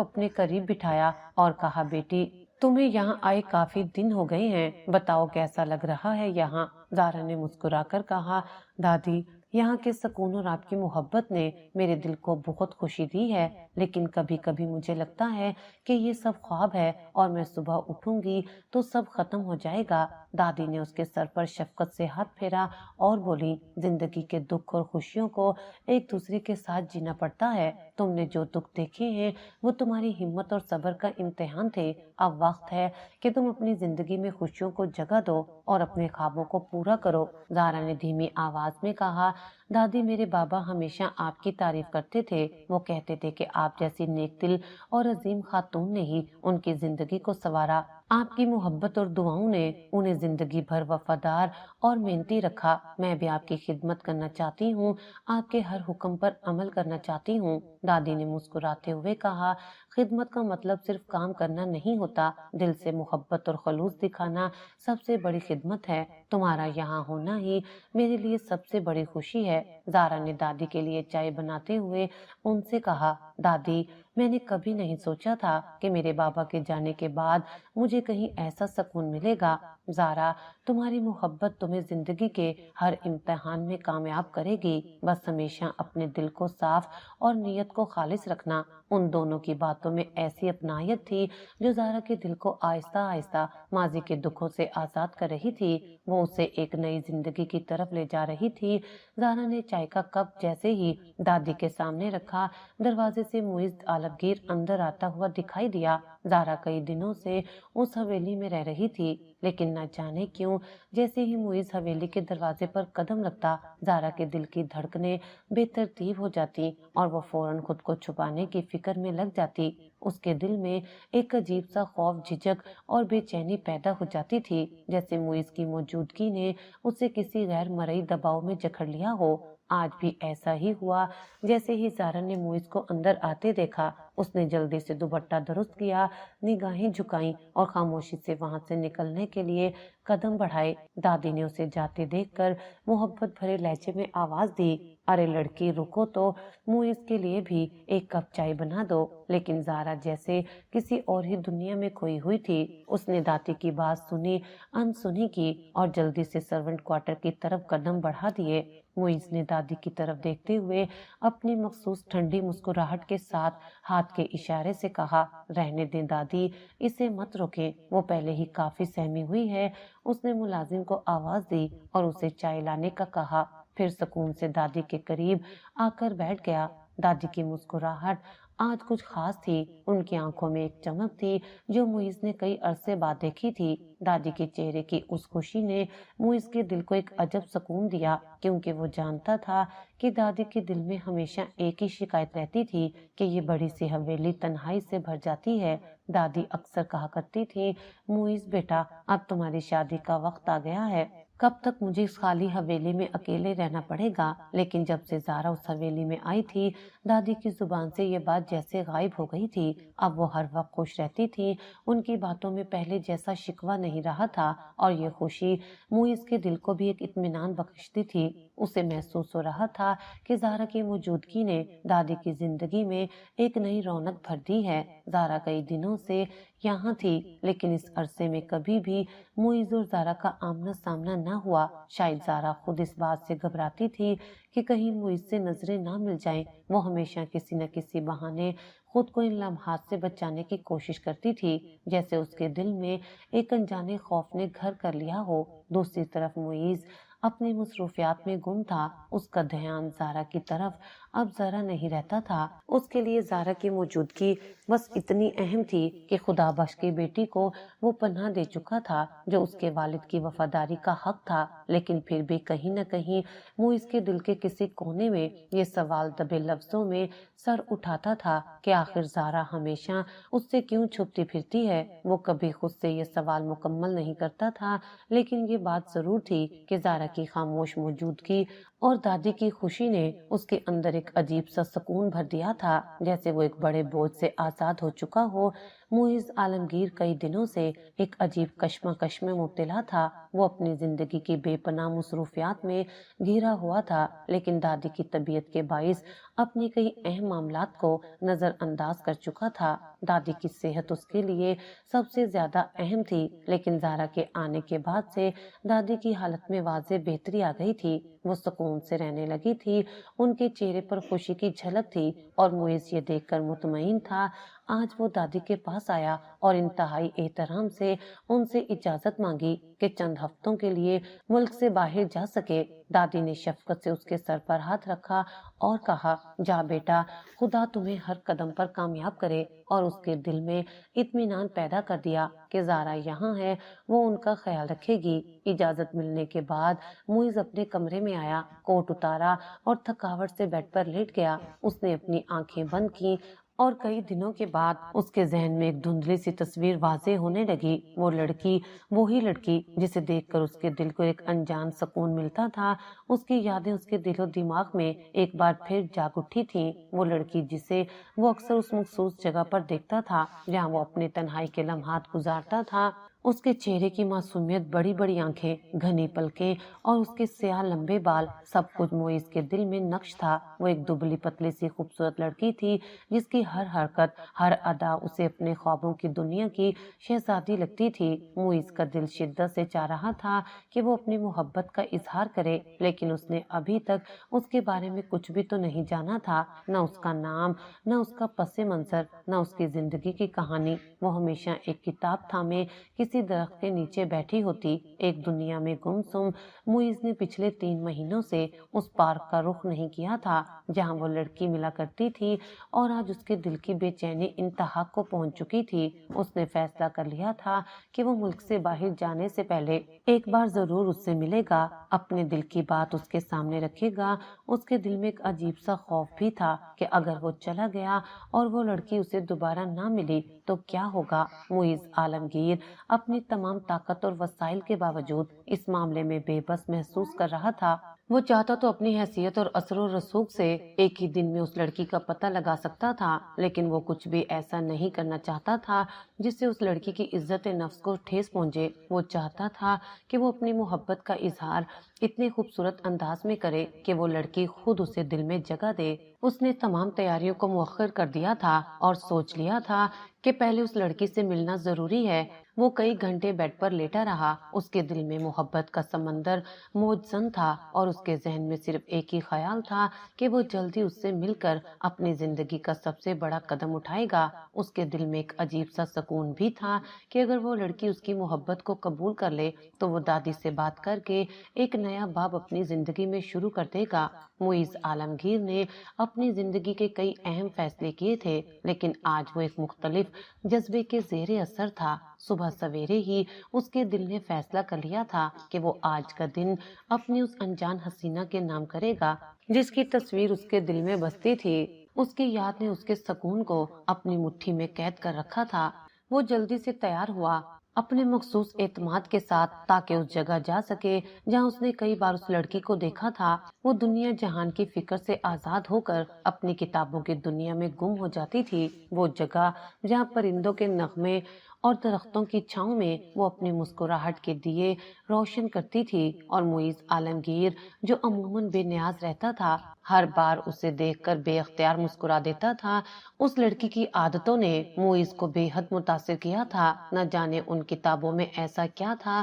اپنے قریب بٹھایا اور کہا، بیٹی تمہیں یہاں آئے کافی دن ہو گئے ہیں، بتاؤ کیسا لگ رہا ہے یہاں؟ زارا نے مسکرا کر کہا، دادی یہاں کے سکون اور آپ کی محبت نے میرے دل کو بہت خوشی دی ہے، لیکن کبھی کبھی مجھے لگتا ہے کہ یہ سب خواب ہے اور میں صبح اٹھوں گی تو سب ختم ہو جائے گا۔ دادی نے اس کے سر پر شفقت سے ہاتھ پھیرا اور بولی، زندگی کے دکھ اور خوشیوں کو ایک دوسرے کے ساتھ جینا پڑتا ہے۔ تم نے جو دکھ دیکھے ہیں وہ تمہاری ہمت اور صبر کا امتحان تھے۔ اب وقت ہے کہ تم اپنی زندگی میں خوشیوں کو جگہ دو اور اپنے خوابوں کو پورا کرو۔ زارا نے دھیمی آواز میں کہا، دادی میرے بابا ہمیشہ آپ کی تعریف کرتے تھے، وہ کہتے تھے کہ آپ جیسی نیک دل اور عظیم خاتون نے ہی ان کی زندگی کو سنوارا۔ آپ کی محبت اور دعاؤں نے انہیں زندگی بھر وفادار اور محنتی رکھا۔ میں بھی آپ کی خدمت کرنا چاہتی ہوں، آپ کے ہر حکم پر عمل کرنا چاہتی ہوں۔ دادی نے مسکراتے ہوئے کہا، خدمت کا مطلب صرف کام کرنا نہیں ہوتا، دل سے محبت اور خلوص دکھانا سب سے بڑی خدمت ہے۔ تمہارا یہاں ہونا ہی میرے لیے سب سے بڑی خوشی ہے۔ زارا نے دادی کے لیے چائے بناتے ہوئے ان سے کہا، دادی میں نے کبھی نہیں سوچا تھا کہ میرے بابا کے جانے کے بعد مجھے کہیں ایسا سکون ملے گا۔ زارا تمہاری محبت تمہیں زندگی کے ہر امتحان میں کامیاب کرے گی، بس ہمیشہ اپنے دل کو صاف اور نیت کو خالص رکھنا۔ ان دونوں کی باتوں میں ایسی اپنائیت تھی جو زارا کے دل کو آہستہ آہستہ ماضی کے دکھوں سے آزاد کر رہی تھی۔ وہ اسے ایک نئی زندگی کی طرف لے جا رہی تھی۔ زارا نے چائے کا کپ جیسے ہی دادی کے سامنے رکھا، دروازے سے معیز عالمگیر اندر آتا ہوا دکھائی دیا۔ زارا کئی دنوں سے اس حویلی میں رہ رہی تھی، لیکن نہ جانے کیوں جیسے ہی معیز حویلی کے دروازے پر قدم رکھتا، زارا کے دل کی دھڑکنیں بے ترتیب ہو جاتی اور وہ فوراً خود کو چھپانے کی فکر میں لگ جاتی۔ اس کے دل میں ایک عجیب سا خوف، جھجک اور بے چینی پیدا ہو جاتی تھی، جیسے معیز کی موجودگی نے اسے کسی غیر مرئی دباؤ میں جکڑ لیا ہو۔ آج بھی ایسا ہی ہوا۔ جیسے ہی زارا نے معیز کو اندر آتے دیکھا، اس نے جلدی سے دوپٹہ درست کیا، نگاہیں جھکائیں اور خاموشی سے وہاں سے نکلنے کے لیے قدم بڑھائے۔ دادی نے اسے جاتے دیکھ کر محبت بھرے لہجے میں آواز دی، ارے لڑکی رکو تو، معیز کے لیے بھی ایک کپ چائے بنا دو۔ لیکن زارا جیسے کسی اور ہی دنیا میں کھوئی ہوئی تھی۔ اس نے دادی کی بات سنی انسنی کی اور جلدی سے سرونٹ کوارٹر کی طرف قدم بڑھا دیے۔ معیز نے دادی کی طرف دیکھتے ہوئے اپنی مخصوص ٹھنڈی مسکراہٹ کے ساتھ ہاتھ کے اشارے سے کہا، رہنے دیں دادی، اسے مت روکیں، وہ پہلے ہی کافی سہمی ہوئی ہے۔ اس نے ملازم کو آواز دی اور اسے چائے لانے کا کہا، پھر سکون سے دادی کے قریب آ کر بیٹھ گیا۔ دادی کی مسکراہٹ آج کچھ خاص تھی، ان کی آنکھوں میں ایک چمک تھی جو معیز نے کئی عرصے بعد دیکھی تھی۔ دادی کے چہرے کی اس خوشی نے معیز کے دل کو ایک عجب سکون دیا، کیونکہ وہ جانتا تھا کہ دادی کے دل میں ہمیشہ ایک ہی شکایت رہتی تھی کہ یہ بڑی سی حویلی تنہائی سے بھر جاتی ہے۔ دادی اکثر کہا کرتی تھی، معیز بیٹا اب تمہاری شادی کا وقت آ گیا ہے، کب تک مجھے اس خالی حویلی میں اکیلے رہنا پڑے گا؟ لیکن جب سے زارا اس حویلی میں آئی تھی، دادی کی زبان سے یہ بات جیسے غائب ہو گئی تھی۔ اب وہ ہر وقت خوش رہتی تھی، ان کی باتوں میں پہلے جیسا شکوہ نہیں رہا تھا، اور یہ خوشی معیز کے دل کو بھی ایک اطمینان بخشتی تھی۔ اسے محسوس ہو رہا تھا کہ زارا کی موجودگی نے دادی کی زندگی میں ایک نئی رونق بھر دی ہے۔ زارا کئی دنوں سے یہاں تھی، لیکن اس عرصے میں کبھی بھی معیز اور زارا کا آمنا سامنا منع ہوا۔ شاید زارا خود اس بات سے گھبراتی تھی کہ کہیں معیز سے نظریں نہ مل جائیں۔ وہ ہمیشہ کسی نہ کسی بہانے خود کو ان لمحات سے بچانے کی کوشش کرتی تھی، جیسے اس کے دل میں ایک انجانے خوف نے گھر کر لیا ہو۔ دوسری طرف معیز اپنی مصروفیات میں گم تھا۔ اس کا دھیان زارا کی طرف اب ذرا نہیں رہتا تھا۔ اس کے لیے زارا کی موجودگی بس اتنی اہم تھی کہ خدا بخش کی بیٹی کو وہ پناہ دے چکا تھا جو اس کے والد کی وفاداری کا حق تھا، لیکن پھر بھی کہیں نہ کہیں معیز کے دل کے کسی کونے میں یہ سوال دبے لفظوں میں سر اٹھاتا تھا کہ آخر زارا ہمیشہ اس سے کیوں چھپتی پھرتی ہے۔ وہ کبھی خود سے یہ سوال مکمل نہیں کرتا تھا، لیکن یہ بات ضرور تھی کہ زارا کی خاموش موجودگی اور دادی کی خوشی نے اس کے اندر ایک عجیب سا سکون بھر دیا تھا، جیسے وہ ایک بڑے بوجھ سے آزاد ہو چکا ہو۔ معیز عالمگیر کئی دنوں سے ایک عجیب کشمکش میں مبتلا تھا۔ وہ اپنی زندگی کی بے پناہ مصروفیات میں گھرا ہوا تھا، لیکن دادی کی طبیعت کے باعث اپنی کئی اہم معاملات کو نظر انداز کر چکا تھا۔ دادی کی صحت اس کے لیے سب سے زیادہ اہم تھی، لیکن زارا کے آنے کے بعد سے دادی کی حالت میں واضح بہتری آ گئی تھی۔ وہ سکون سے رہنے لگی تھی، ان کے چہرے پر خوشی کی جھلک تھی، اور معیز یہ دیکھ کر مطمئن تھا۔ آج وہ دادی کے پاس آیا اور انتہائی احترام سے ان سے اجازت مانگی کہ چند ہفتوں کے لیے ملک سے باہر جا سکے۔ دادی نے شفقت سے اس کے سر پر ہاتھ رکھا اور کہا، جا بیٹا، خدا تمہیں ہر قدم پر کامیاب کرے، اور اس کے دل میں اطمینان پیدا کر دیا کہ زارا یہاں ہے، وہ ان کا خیال رکھے گی۔ اجازت ملنے کے بعد معیز اپنے کمرے میں آیا، کوٹ اتارا اور تھکاوٹ سے بیڈ پر لیٹ گیا۔ اس نے اپنی آنکھیں بند کی اور کئی دنوں کے بعد اس کے ذہن میں ایک دھندلی سی تصویر واضح ہونے لگی۔ وہ لڑکی، وہی لڑکی جسے دیکھ کر اس کے دل کو ایک انجان سکون ملتا تھا۔ اس کی یادیں اس کے دل و دماغ میں ایک بار پھر جاگ اٹھی تھیں۔ وہ لڑکی جسے وہ اکثر اس مخصوص جگہ پر دیکھتا تھا جہاں وہ اپنے تنہائی کے لمحات گزارتا تھا۔ اس کے چہرے کی معصومیت، بڑی بڑی آنکھیں، گھنی پلکیں اور اس کے سیاہ لمبے بال، سب کچھ معیز کے دل میں نقش تھا۔ وہ ایک دبلی پتلی سی خوبصورت لڑکی تھی جس کی ہر حرکت، ہر ادا اسے اپنے خوابوں کی دنیا کی شہزادی لگتی تھی۔ معیز کا دل شدت سے چاہ رہا تھا کہ وہ اپنی محبت کا اظہار کرے، لیکن اس نے ابھی تک اس کے بارے میں کچھ بھی تو نہیں جانا تھا، نہ اس کا نام، نہ اس کا پس منظر، نہ اس کی زندگی کی کہانی۔ وہ ہمیشہ ایک کتاب تھامے کسی درخت کے نیچے بیٹھی ہوتی، ایک دنیا میں گمسم۔ معیز نے پچھلے 3 مہینوں سے اس پارک کا رخ نہیں کیا تھا جہاں وہ لڑکی ملا کرتی تھی، اور آج اس کے دل کی بے چینی انتہا کو پہنچ چکی تھی۔ اس نے فیصلہ کر لیا تھا کہ وہ ملک سے باہر جانے سے پہلے ایک بار ضرور اس سے ملے گا، اپنے دل کی بات اس کے سامنے رکھے گا۔ اس کے دل میں ایک عجیب سا خوف بھی تھا کہ اگر وہ چلا گیا اور وہ لڑکی اسے دوبارہ نہ ملی تو کیا ہوگا۔ معیز عالمگیر اپنی تمام طاقت اور وسائل کے باوجود اس معاملے میں بے بس محسوس کر رہا تھا۔ وہ چاہتا تو اپنی حیثیت اور اثر و رسوخ سے ایک ہی دن میں اس لڑکی کا پتہ لگا سکتا تھا، لیکن وہ کچھ بھی ایسا نہیں کرنا چاہتا تھا جس سے اس لڑکی کی عزت نفس کو ٹھیس پہنچے۔ وہ چاہتا تھا کہ وہ اپنی محبت کا اظہار اتنے خوبصورت انداز میں کرے کہ وہ لڑکی خود اسے دل میں جگہ دے۔ اس نے تمام تیاریوں کو مؤخر کر دیا تھا اور سوچ لیا تھا کہ پہلے اس لڑکی سے ملنا ضروری ہے۔ وہ کئی گھنٹے بیڈ پر لیٹا رہا، اس کے دل میں محبت کا سمندر موج زن تھا، اور اس کے ذہن میں صرف ایک ہی خیال تھا کہ وہ جلدی اس سے مل کر اپنی زندگی کا سب سے بڑا قدم اٹھائے گا۔ اس کے دل میں ایک عجیب سا سکون بھی تھا کہ اگر وہ لڑکی اس کی محبت کو قبول کر لے تو وہ دادی سے بات کر کے ایک نیا باب اپنی زندگی میں شروع کر دے گا۔ معیز عالمگیر نے اپنی زندگی کے کئی اہم فیصلے کیے تھے، لیکن آج وہ ایک مختلف جذبے کے زیر اثر تھا۔ صبح سویرے ہی اس کے دل نے فیصلہ کر لیا تھا کہ وہ آج کا دن اپنی اس انجان حسینہ کے نام کرے گا جس کی تصویر اس کے دل میں بستی تھی۔ اس کی یاد نے اس کے سکون کو اپنی مٹھی میں قید کر رکھا تھا۔ وہ جلدی سے تیار ہوا اپنے مخصوص اعتماد کے ساتھ تاکہ اس جگہ جا سکے جہاں اس نے کئی بار اس لڑکی کو دیکھا تھا۔ وہ دنیا جہان کی فکر سے آزاد ہو کر اپنی کتابوں کی دنیا میں گم ہو جاتی تھی، وہ جگہ جہاں پرندوں کے نغمے اور درختوں کی چھاؤں میں وہ اپنی مسکراہٹ کے دیے روشن کرتی تھی۔ اور معیز عالمگیر جو عموماً بے نیاز رہتا تھا، ہر بار اسے دیکھ کر بے اختیار مسکرا دیتا تھا۔ اس لڑکی کی عادتوں نے معیز کو بے حد متاثر کیا تھا۔ نہ جانے ان کتابوں میں ایسا کیا تھا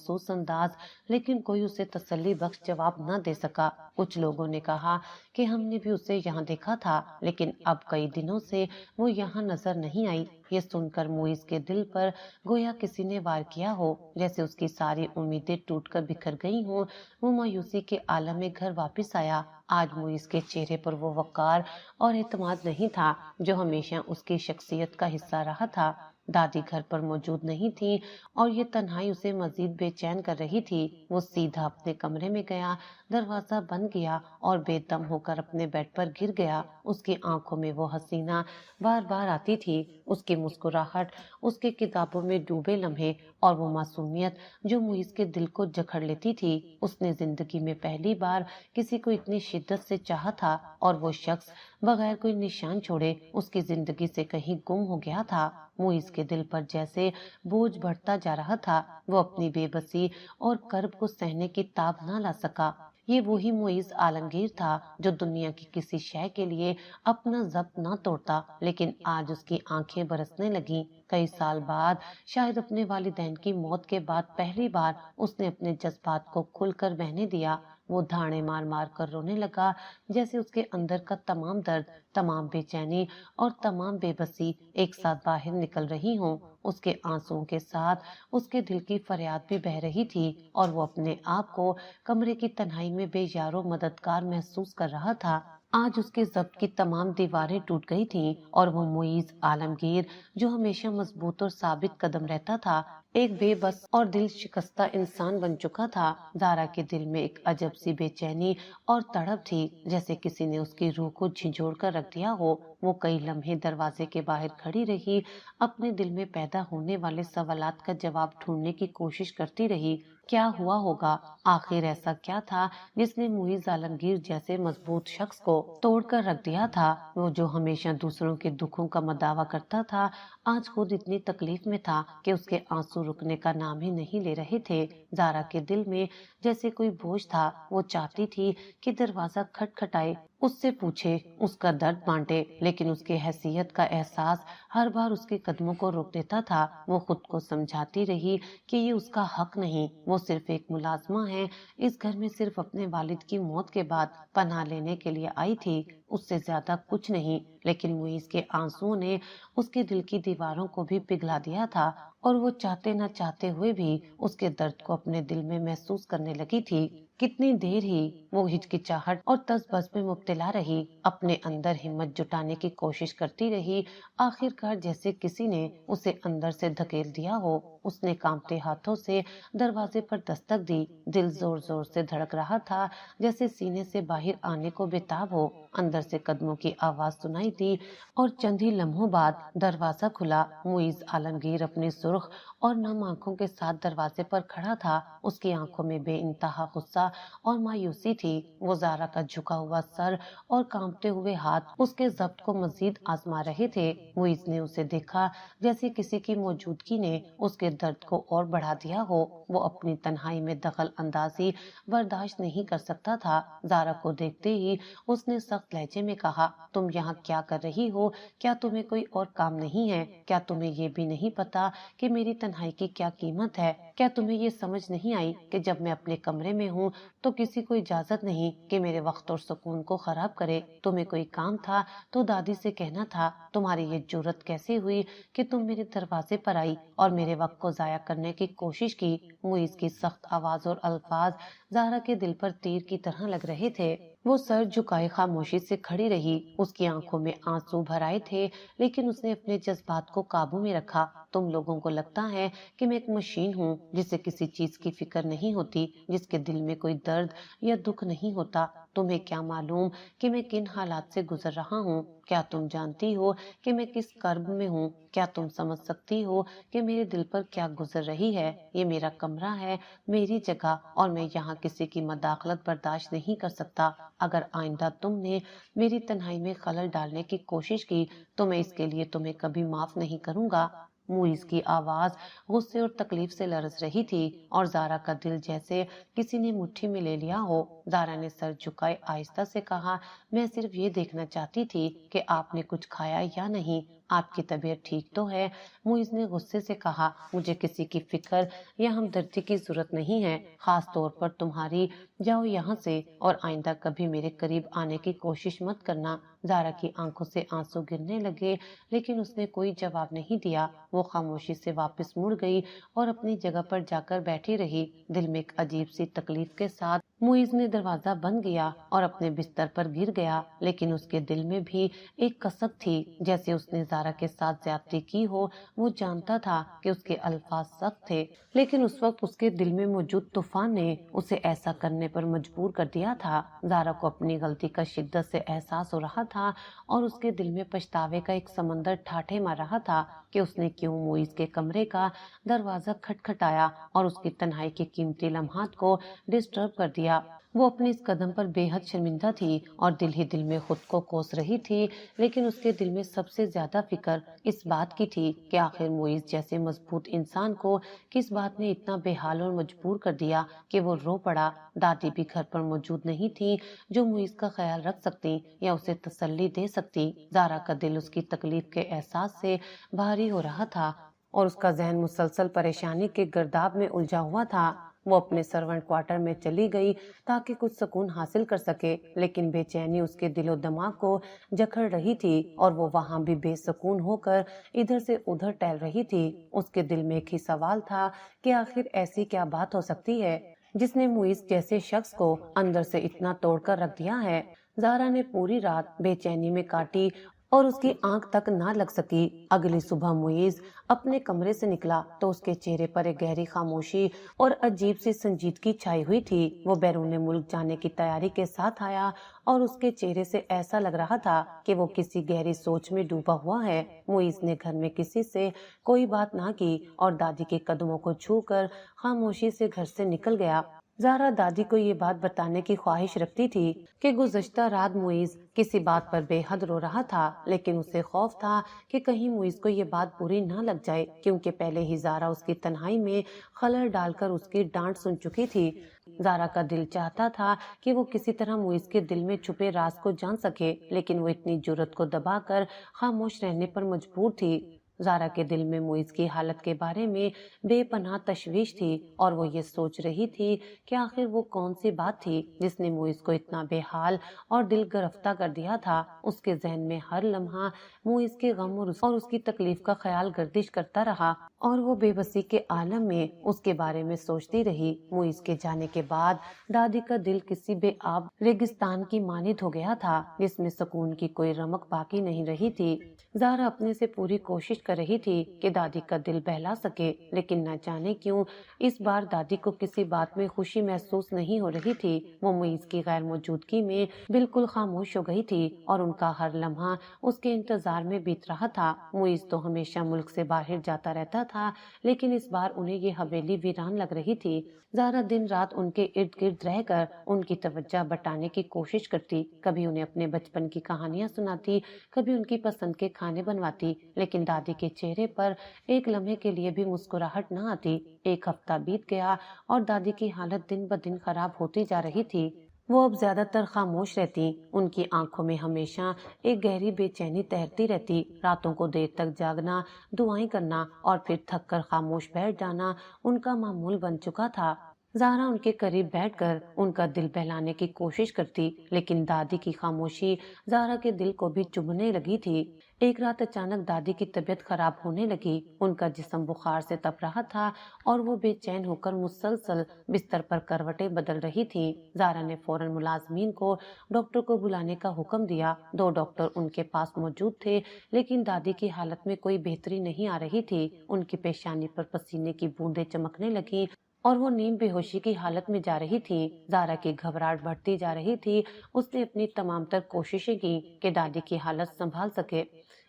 مخصوص انداز، لیکن کوئی اسے تسلی بخش جواب نہ دے سکا۔ کچھ لوگوں نے کہا کہ ہم نے بھی اسے یہاں دیکھا تھا، لیکن اب کئی دنوں سے وہ یہاں نظر نہیں آئی۔ یہ سن کر موئز کے دل پر گویا کسی نے وار کیا ہو، جیسے اس کی ساری امیدیں ٹوٹ کر بکھر گئی ہوں۔ وہ مایوسی کے عالم میں گھر واپس آیا۔ آج موئز کے چہرے پر وہ وقار اور اعتماد نہیں تھا جو ہمیشہ اس کی شخصیت کا حصہ رہا تھا۔ دادی گھر پر موجود نہیں تھی اور یہ تنہائی اسے مزید بے چین کر رہی تھی۔ وہ سیدھا اپنے کمرے میں گیا، دروازہ بند کیا اور بے دم ہو کر اپنے بیڈ پر گر گیا۔ اس کی آنکھوں میں وہ حسینہ بار بار آتی تھی، اس کی مسکراہٹ، اس کے کتابوں میں ڈوبے لمحے اور وہ معصومیت جو موئز کے دل کو جکڑ لیتی تھی۔ اس نے زندگی میں پہلی بار کسی کو اتنی شدت سے چاہا تھا اور وہ شخص بغیر کوئی نشان چھوڑے اس کی زندگی سے کہیں گم ہو گیا تھا۔ موئز کے دل پر جیسے بوجھ بڑھتا جا رہا تھا۔ وہ اپنی بے بسی اور کرب کو سہنے کی تاب نہ لا سکا۔ یہ وہی معیز عالمگیر تھا جو دنیا کی کسی شے کے لیے اپنا ضبط نہ توڑتا، لیکن آج اس کی آنکھیں برسنے لگیں۔ کئی سال بعد، شاید اپنے والدین کی موت کے بعد پہلی بار اس نے اپنے جذبات کو کھل کر بہنے دیا۔ وہ دھاڑے مار مار کر رونے لگا، جیسے اس کے اندر کا تمام درد، تمام بے چینی اور تمام بے بسی ایک ساتھ باہر نکل رہی ہوں۔ اس کے آنسوؤں کے ساتھ اس کے دل کی فریاد بھی بہہ رہی تھی اور وہ اپنے آپ کو کمرے کی تنہائی میں بے یار و مددگار محسوس کر رہا تھا۔ آج اس کے ضبط کی تمام دیواریں ٹوٹ گئی تھیں اور وہ معیز عالمگیر جو ہمیشہ مضبوط اور ثابت قدم رہتا تھا، ایک بے بس اور دل شکستہ انسان بن چکا تھا۔ زارا کے دل میں ایک عجب سی بے چینی اور تڑپ تھی، جیسے کسی نے اس کی روح کو جھنجھوڑ کر رکھ دیا ہو۔ وہ کئی لمحے دروازے کے باہر کھڑی رہی، اپنے دل میں پیدا ہونے والے سوالات کا جواب ڈھونڈنے کی کوشش کرتی رہی۔ کیا ہوا ہوگا؟ آخر ایسا کیا تھا جس نے معیز عالمگیر جیسے مضبوط شخص کو توڑ کر رکھ دیا تھا؟ وہ جو ہمیشہ دوسروں کے دکھوں کا مداوع کرتا تھا، آج خود اتنی تکلیف میں تھا کہ اس کے آنسو رکنے کا نام ہی نہیں لے رہے تھے۔ زارا کے دل میں جیسے کوئی بوجھ تھا۔ وہ چاہتی تھی کہ دروازہ کھٹکھٹائے، اس سے پوچھے، اس کا درد بانٹے، لیکن اس کی حیثیت کا احساس ہر بار اس کے قدموں کو روک دیتا تھا۔ وہ خود کو سمجھاتی رہی کہ یہ اس کا حق نہیں، وہ صرف ایک ملازمہ ہے، اس گھر میں صرف اپنے والد کی موت کے بعد پناہ لینے کے لیے آئی تھی، اس سے زیادہ کچھ نہیں۔ لیکن معیز کے آنسوؤں نے اس کے دل کی دیواروں کو بھی پگھلا دیا تھا اور وہ چاہتے نہ چاہتے ہوئے بھی اس کے درد کو اپنے دل میں محسوس کرنے لگی تھی۔ کتنی دیر ہی وہ ہچکچاہٹ اور تذ بذ میں مبتلا رہی، اپنے اندر ہمت جٹانے کی کوشش کرتی رہی۔ آخر کار جیسے کسی نے اسے اندر سے دھکیل دیا ہو، اس نے کانپتے ہاتھوں سے دروازے پر دستک دی۔ دل زور زور سے دھڑک رہا تھا، جیسے سینے سے باہر آنے کو بےتاب ہو۔ اندر سے قدموں کی آواز سنائی دی اور چند ہی لمحوں بعد دروازہ کھلا۔ معیز عالمگیر اپنی سرخ اور نم آنکھوں کے ساتھ دروازے پر کھڑا تھا۔ اس کی آنکھوں میں بے انتہا غصہ اور مایوسی تھی۔ وہ زارا کا جھکا ہوا سر اور کانپتے ہوئے ہاتھ اس کے ضبط کو مزید آزما رہے تھے۔ معیز نے اسے دیکھا جیسے کسی کی موجودگی نے اس کے درد کو اور بڑھا دیا ہو۔ وہ اپنی تنہائی میں دخل اندازی برداشت نہیں کر سکتا تھا۔ زارا کو دیکھتے ہی اس نے سخت لہجے میں کہا، تم یہاں کیا کر رہی ہو؟ کیا تمہیں کوئی اور کام نہیں ہے؟ کیا تمہیں یہ بھی نہیں پتا کہ میری تنہائی کی کیا قیمت ہے؟ کیا تمہیں یہ سمجھ نہیں آئی کہ جب میں اپنے کمرے میں ہوں تو کسی کو اجازت نہیں کہ میرے وقت اور سکون کو خراب کرے؟ تمہیں کوئی کام تھا تو دادی سے کہنا تھا۔ تمہاری یہ جرت کیسے ہوئی کہ تم میرے دروازے پر آئی اور میرے وقت کو ضائع کرنے کی کوشش کی؟ معیز کی سخت آواز اور الفاظ زارا کے دل پر تیر کی طرح لگ رہے تھے۔ وہ سر جھکائے خاموشی سے کھڑی رہی۔ اس کی آنکھوں میں آنسو بھر آئے تھے، لیکن اس نے اپنے جذبات کو قابو میں رکھا۔ تم لوگوں کو لگتا ہے کہ میں ایک مشین ہوں جسے کسی چیز کی فکر نہیں ہوتی، جس کے دل میں کوئی درد یا دکھ نہیں ہوتا۔ تمہیں کیا معلوم کہ میں کن حالات سے گزر رہا ہوں؟ کیا تم جانتی ہو کہ میں کس کرب میں ہوں؟ کیا تم سمجھ سکتی ہو کہ میرے دل پر کیا گزر رہی ہے؟ یہ میرا کمرہ ہے، میری جگہ، اور میں یہاں کسی کی مداخلت برداشت نہیں کر سکتا۔ اگر آئندہ تم نے میری تنہائی میں خلل ڈالنے کی کوشش کی تو میں اس کے لیے تمہیں کبھی معاف نہیں کروں گا۔ معیز کی آواز غصے اور تکلیف سے لرز رہی تھی اور زارا کا دل جیسے کسی نے مٹھی میں لے لیا ہو۔ زارا نے سر جھکائے آہستہ سے کہا، میں صرف یہ دیکھنا چاہتی تھی کہ آپ نے کچھ کھایا یا نہیں۔ آپ کی طبیعت ٹھیک تو ہے؟ معیز نے غصے سے کہا۔ مجھے کسی کی فکر یا ہمدردی کی ضرورت نہیں ہے، خاص طور پر تمہاری۔ جاؤ یہاں سے اور آئندہ کبھی میرے قریب آنے کی کوشش مت کرنا۔ زارا کی آنکھوں سے آنسو گرنے لگے لیکن اس نے کوئی جواب نہیں دیا۔ وہ خاموشی سے واپس مڑ گئی اور اپنی جگہ پر جا کر بیٹھی رہی۔ دل میں ایک عجیب سی تکلیف کے ساتھ معیز نے دروازہ بند کیا اور اپنے بستر پر گر گیا، لیکن اس کے دل میں بھی ایک کسک تھی، جیسے اس نے زارا کے ساتھ زیادتی کی ہو۔ وہ جانتا تھا کہ اس کے الفاظ سخت تھے، لیکن اس وقت اس کے دل میں موجود طوفان نے اسے ایسا کرنے پر مجبور کر دیا تھا۔ زارا کو اپنی غلطی کا شدت سے احساس ہو رہا تھا اور اس کے دل میں پچھتاوے کا ایک سمندر ٹھاٹھے مار رہا تھا کہ اس نے کیوں معیز کے کمرے کا دروازہ کھٹکھٹایا اور اس کی تنہائی کے قیمتی لمحات کو ڈسٹرب کر دیا۔ وہ اپنی اس قدم پر بے حد شرمندہ تھی اور دل ہی دل میں خود کو کوس رہی تھی، لیکن اس کے دل میں سب سے زیادہ فکر اس بات کی تھی کہ آخر معیز جیسے مضبوط انسان کو کس بات نے اتنا بے حال اور مجبور کر دیا کہ وہ رو پڑا۔ دادی بھی گھر پر موجود نہیں تھی جو معیز کا خیال رکھ سکتی یا اسے تسلی دے سکتی۔ زارا کا دل اس کی تکلیف کے احساس سے بھاری ہو رہا تھا اور اس کا ذہن مسلسل پریشانی کے گرداب میں الجھا ہوا تھا۔ وہ اپنے سرونٹ کوارٹر میں چلی گئی تاکہ کچھ سکون حاصل کر سکے، لیکن بے چینی اس کے دل و دماغ کو جکڑ رہی تھی اور وہ وہاں بھی بے سکون ہو کر ادھر سے ادھر ٹہل رہی تھی۔ اس کے دل میں ایک ہی سوال تھا کہ آخر ایسی کیا بات ہو سکتی ہے جس نے معیز جیسے شخص کو اندر سے اتنا توڑ کر رکھ دیا ہے۔ زارا نے پوری رات بے چینی میں کاٹی اور اس کی آنکھ تک نہ لگ سکی۔ اگلی صبح معیز اپنے کمرے سے نکلا تو اس کے چہرے پر ایک گہری خاموشی اور عجیب سی سنجیدگی چھائی ہوئی تھی۔ وہ بیرون ملک جانے کی تیاری کے ساتھ آیا اور اس کے چہرے سے ایسا لگ رہا تھا کہ وہ کسی گہری سوچ میں ڈوبا ہوا ہے۔ معیز نے گھر میں کسی سے کوئی بات نہ کی اور دادی کے قدموں کو چھو کر خاموشی سے گھر سے نکل گیا۔ زارا دادی کو یہ بات بتانے کی خواہش رکھتی تھی کہ گزشتہ رات معیز کسی بات پر بے حد رو رہا تھا، لیکن اسے خوف تھا کہ کہیں معیز کو یہ بات بری نہ لگ جائے، کیونکہ پہلے ہی زارا اس کی تنہائی میں خلل ڈال کر اس کی ڈانٹ سن چکی تھی۔ زارا کا دل چاہتا تھا کہ وہ کسی طرح معیز کے دل میں چھپے راز کو جان سکے، لیکن وہ اتنی جرأت کو دبا کر خاموش رہنے پر مجبور تھی۔ زارا کے دل میں معیز کی حالت کے بارے میں بے پناہ تشویش تھی اور وہ یہ سوچ رہی تھی کہ آخر وہ کون سی بات تھی جس نے معیز کو اتنا بے حال اور دل گرفتہ کر دیا تھا۔ اس کے ذہن میں ہر لمحہ معیز کے غم اور اس کی تکلیف کا خیال گردش کرتا رہا اور وہ بے بسی کے عالم میں اس کے بارے میں سوچتی رہی۔ معیز کے جانے کے بعد دادی کا دل کسی بے آب ریگستان کی مانند ہو گیا تھا جس میں سکون کی کوئی رمق باقی نہیں رہی تھی۔ زارا اپنے سے پوری کوشش کر رہی تھی کہ دادی کا دل بہلا سکے، لیکن نہ جانے کیوں اس بار دادی کو کسی بات میں خوشی محسوس نہیں ہو رہی تھی۔ وہ معیز کی غیر موجودگی میں بالکل خاموش ہو گئی تھی اور ان کا ہر لمحہ اس کے انتظار میں بیت رہا تھا۔ معیز تو ہمیشہ ملک سے باہر جاتا رہتا تھا، لیکن اس بار انہیں یہ حویلی ویران لگ رہی تھی۔ زارا دن رات ان کے ارد گرد رہ کر ان کی توجہ بٹانے کی کوشش کرتی، کبھی انہیں اپنے بچپن کی کہانیاں سناتی، کبھی ان کی پسند کے کھانے بنواتی، لیکن دادی کے چہرے پر ایک لمحے کے لیے بھی مسکراہٹ نہ آتی۔ ایک ہفتہ بیت گیا اور دادی کی حالت دن بدن خراب ہوتی جا رہی تھی۔ وہ اب زیادہ تر خاموش رہتی، ان کی آنکھوں میں ہمیشہ ایک گہری بے چینی تیرتی رہتی۔ راتوں کو دیر تک جاگنا، دعائیں کرنا اور پھر تھک کر خاموش بیٹھ جانا ان کا معمول بن چکا تھا۔ زارا ان کے قریب بیٹھ کر ان کا دل بہلانے کی کوشش کرتی، لیکن دادی کی خاموشی زارا کے دل کو بھی چبھنے لگی تھی۔ ایک رات اچانک دادی کی طبیعت خراب ہونے لگی، ان کا جسم بخار سے تپ رہا تھا اور وہ بے چین ہو کر مسلسل بستر پر کروٹیں بدل رہی تھیں۔ زارا نے فوراً ملازمین کو ڈاکٹر کو بلانے کا حکم دیا۔ 2 ڈاکٹر ان کے پاس موجود تھے، لیکن دادی کی حالت میں کوئی بہتری نہیں آ رہی تھی۔ ان کی پیشانی پر پسینے کی بوندیں چمکنے لگیں اور وہ نیم بے ہوشی کی حالت میں جا رہی تھی۔ زارا کی گھبراہٹ بڑھتی جا رہی تھی۔ اس نے اپنی تمام تر کوششیں کی کہ دادی کی حالت سنبھال سکے،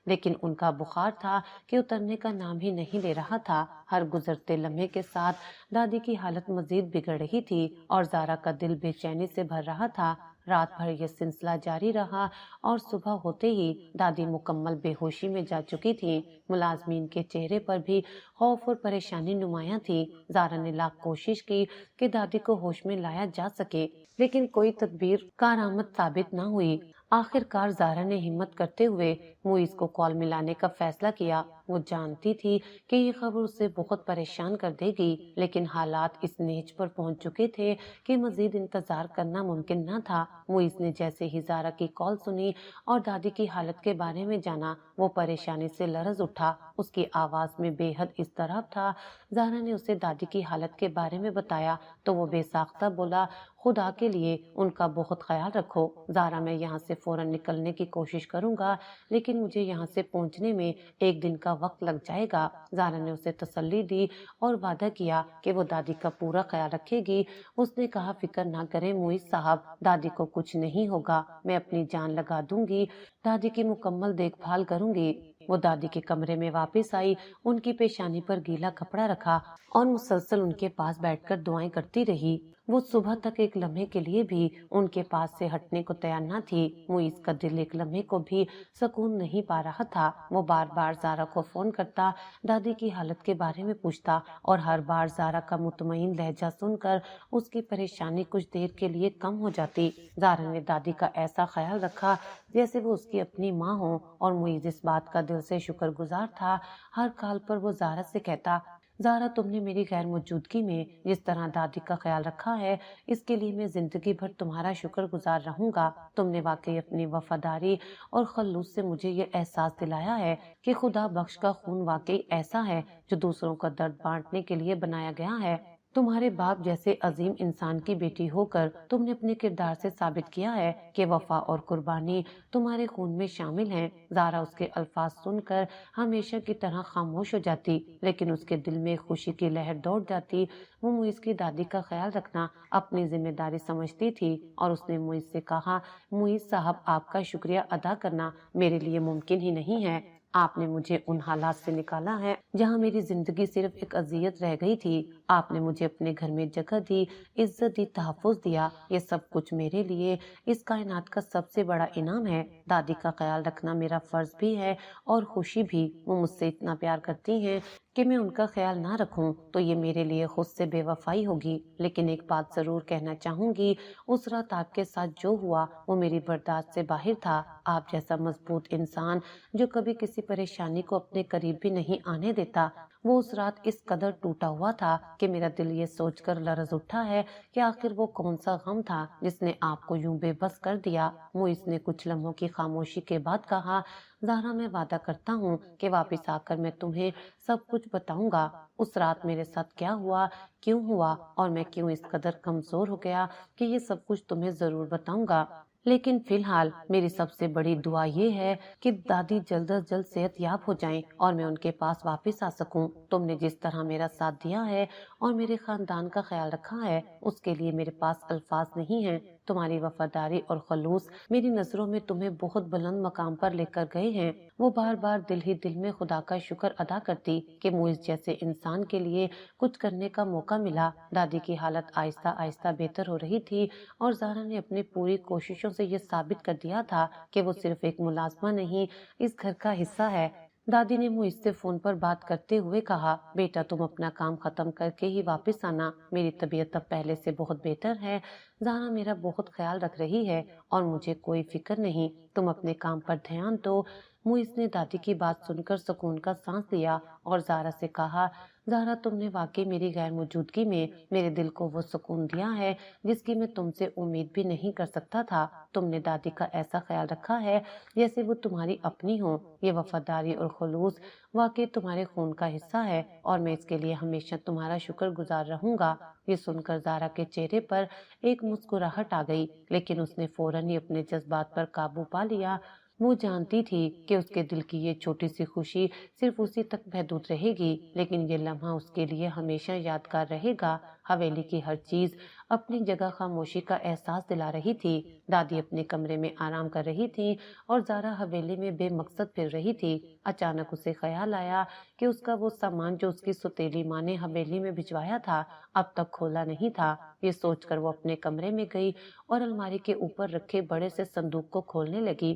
لیکن ان کا بخار تھا کہ اترنے کا نام ہی نہیں لے رہا تھا۔ ہر گزرتے لمحے کے ساتھ دادی کی حالت مزید بگڑ رہی تھی اور زارا کا دل بے چینی سے بھر رہا تھا۔ رات بھر یہ سلسلہ جاری رہا اور صبح ہوتے ہی دادی مکمل بے ہوشی میں جا چکی تھی۔ ملازمین کے چہرے پر بھی خوف اور پریشانی نمایاں تھی۔ زارا نے لاکھ کوشش کی کہ دادی کو ہوش میں لایا جا سکے، لیکن کوئی تدبیر کارآمد ثابت نہ ہوئی۔ آخر کار زارا نے ہمت کرتے ہوئے موئز کو کال ملانے کا فیصلہ کیا۔ وہ جانتی تھی کہ یہ خبر اسے بہت پریشان کر دے گی، لیکن حالات اس نیچ پر پہنچ چکے تھے کہ مزید انتظار کرنا ممکن نہ تھا۔ موئز نے جیسے ہی زارا کی کال سنی اور دادی کی حالت کے بارے میں جانا، وہ پریشانی سے لرز اٹھا۔ اس کی آواز میں بے حد اضطراب تھا۔ زارا نے اسے دادی کی حالت کے بارے میں بتایا تو وہ بے ساختہ بولا، خدا کے لیے ان کا بہت خیال رکھو۔ زارا، میں یہاں سے فوراً نکلنے کی کوشش کروں گا، لیکن مجھے یہاں سے پہنچنے میں 1 دن کا وقت لگ جائے گا۔ زارا نے اسے تسلی دی اور وعدہ کیا کہ وہ دادی کا پورا خیال رکھے گی۔ اس نے کہا، فکر نہ کریں موئز صاحب، دادی کو کچھ نہیں ہوگا، میں اپنی جان لگا دوں گی، دادی کی مکمل دیکھ بھال کروں گی۔ وہ دادی کے کمرے میں واپس آئی، ان کی پیشانی پر گیلا کپڑا رکھا اور مسلسل ان کے پاس بیٹھ کر دعائیں کرتی رہی۔ وہ صبح تک ایک لمحے کے لیے بھی ان کے پاس سے ہٹنے کو تیار نہ تھی۔ موئز کا دل ایک لمحے کو بھی سکون نہیں پا رہا تھا۔ وہ بار بار زارا کو فون کرتا، دادی کی حالت کے بارے میں پوچھتا اور ہر بار زارا کا مطمئن لہجہ سن کر اس کی پریشانی کچھ دیر کے لیے کم ہو جاتی۔ زارا نے دادی کا ایسا خیال رکھا جیسے وہ اس کی اپنی ماں ہو، اور موئز اس بات کا دل سے شکر گزار تھا۔ ہر کال پر وہ زارا سے کہتا، زارا، تم نے میری غیر موجودگی میں جس طرح دادی کا خیال رکھا ہے، اس کے لیے میں زندگی بھر تمہارا شکر گزار رہوں گا۔ تم نے واقعی اپنی وفاداری اور خلوص سے مجھے یہ احساس دلایا ہے کہ خدا بخش کا خون واقعی ایسا ہے جو دوسروں کا درد بانٹنے کے لیے بنایا گیا ہے۔ تمہارے باپ جیسے عظیم انسان کی بیٹی ہو کر تم نے اپنے کردار سے ثابت کیا ہے کہ وفا اور قربانی تمہارے خون میں شامل ہیں۔ زارا اس کے الفاظ سن کر ہمیشہ کی طرح خاموش ہو جاتی، لیکن اس کے دل میں خوشی کی لہر دوڑ جاتی۔ وہ موئز کی دادی کا خیال رکھنا اپنی ذمہ داری سمجھتی تھی، اور اس نے موئز سے کہا، موئز صاحب، آپ کا شکریہ ادا کرنا میرے لیے ممکن ہی نہیں ہے۔ آپ نے مجھے ان حالات سے نکالا ہے جہاں میری زندگی صرف ایک اذیت رہ گئی تھی۔ آپ نے مجھے اپنے گھر میں جگہ دی، عزت دی، تحفظ دیا۔ یہ سب کچھ میرے لیے اس کائنات کا سب سے بڑا انعام ہے۔ دادی کا خیال رکھنا میرا فرض بھی ہے اور خوشی بھی۔ وہ مجھ سے اتنا پیار کرتی ہیں کہ میں ان کا خیال نہ رکھوں تو یہ میرے لیے خود سے بے وفائی ہوگی۔ لیکن ایک بات ضرور کہنا چاہوں گی، اس رات آپ کے ساتھ جو ہوا وہ میری برداشت سے باہر تھا۔ آپ جیسا مضبوط انسان جو کبھی کسی پریشانی کو اپنے قریب بھی نہیں آنے دیتا، وہ اس رات اس قدر ٹوٹا ہوا تھا کہ میرا دل یہ سوچ کر لرز اٹھا ہے کہ آخر وہ کون سا غم تھا جس نے آپ کو یوں بے بس کر دیا۔ موئز نے کچھ لمحوں کی خاموشی کے بعد کہا، زارا، میں وعدہ کرتا ہوں کہ واپس آ کر میں تمہیں سب کچھ بتاؤں گا۔ اس رات میرے ساتھ کیا ہوا، کیوں ہوا، اور میں کیوں اس قدر کمزور ہو گیا کہ یہ سب کچھ تمہیں ضرور بتاؤں گا۔ لیکن فی الحال میری سب سے بڑی دعا یہ ہے کہ دادی جلد از جلد صحت یاب ہو جائیں اور میں ان کے پاس واپس آ سکوں۔ تم نے جس طرح میرا ساتھ دیا ہے اور میرے خاندان کا خیال رکھا ہے، اس کے لیے میرے پاس الفاظ نہیں ہیں۔ تمہاری وفاداری اور خلوص میری نظروں میں تمہیں بہت بلند مقام پر لے کر گئے ہیں۔ وہ بار بار دل ہی دل میں خدا کا شکر ادا کرتی کہ موئز جیسے انسان کے لیے کچھ کرنے کا موقع ملا۔ دادی کی حالت آہستہ آہستہ بہتر ہو رہی تھی اور زارا نے اپنی پوری کوششوں سے یہ ثابت کر دیا تھا کہ وہ صرف ایک ملازمہ نہیں، اس گھر کا حصہ ہے۔ دادی نے موئز سے فون پر بات کرتے ہوئے کہا، بیٹا، تم اپنا کام ختم کر کے ہی واپس آنا، میری طبیعت اب پہلے سے بہت بہتر ہے۔ زارا میرا بہت خیال رکھ رہی ہے اور مجھے کوئی فکر نہیں، تم اپنے کام پر دھیان دو۔ موئز نے دادی کی بات سن کر سکون کا سانس لیا اور زارا سے کہا، زارا، تم نے واقعی میری غیر موجودگی میں میرے دل کو وہ سکون دیا ہے جس کی میں تم سے امید بھی نہیں کر سکتا تھا۔ تم نے دادی کا ایسا خیال رکھا ہے جیسے وہ تمہاری اپنی ہو۔ یہ وفاداری اور خلوص واقعی تمہارے خون کا حصہ ہے اور میں اس کے لیے ہمیشہ تمہارا شکر گزار رہوں گا۔ یہ سن کر زارا کے چہرے پر ایک مسکراہٹ آ گئی، لیکن اس نے فوراً ہی اپنے جذبات پر قابو پا لیا۔ وہ جانتی تھی کہ اس کے دل کی یہ چھوٹی سی خوشی صرف اسی تک محدود رہے گی، لیکن یہ لمحہ اس کے لیے ہمیشہ یادگار رہے گا۔ حویلی کی ہر چیز اپنی جگہ خاموشی کا احساس دلا رہی تھی۔ دادی اپنے کمرے میں آرام کر رہی تھی اور زارا حویلی میں بے مقصد پھر رہی تھی۔ اچانک اسے خیال آیا کہ اس کا وہ سامان جو اس کی سوتیلی ماں نے حویلی میں بھجوایا تھا اب تک کھولا نہیں تھا۔ یہ سوچ کر وہ اپنے کمرے میں گئی اور الماری کے اوپر رکھے بڑے سے صندوق کو کھولنے لگی۔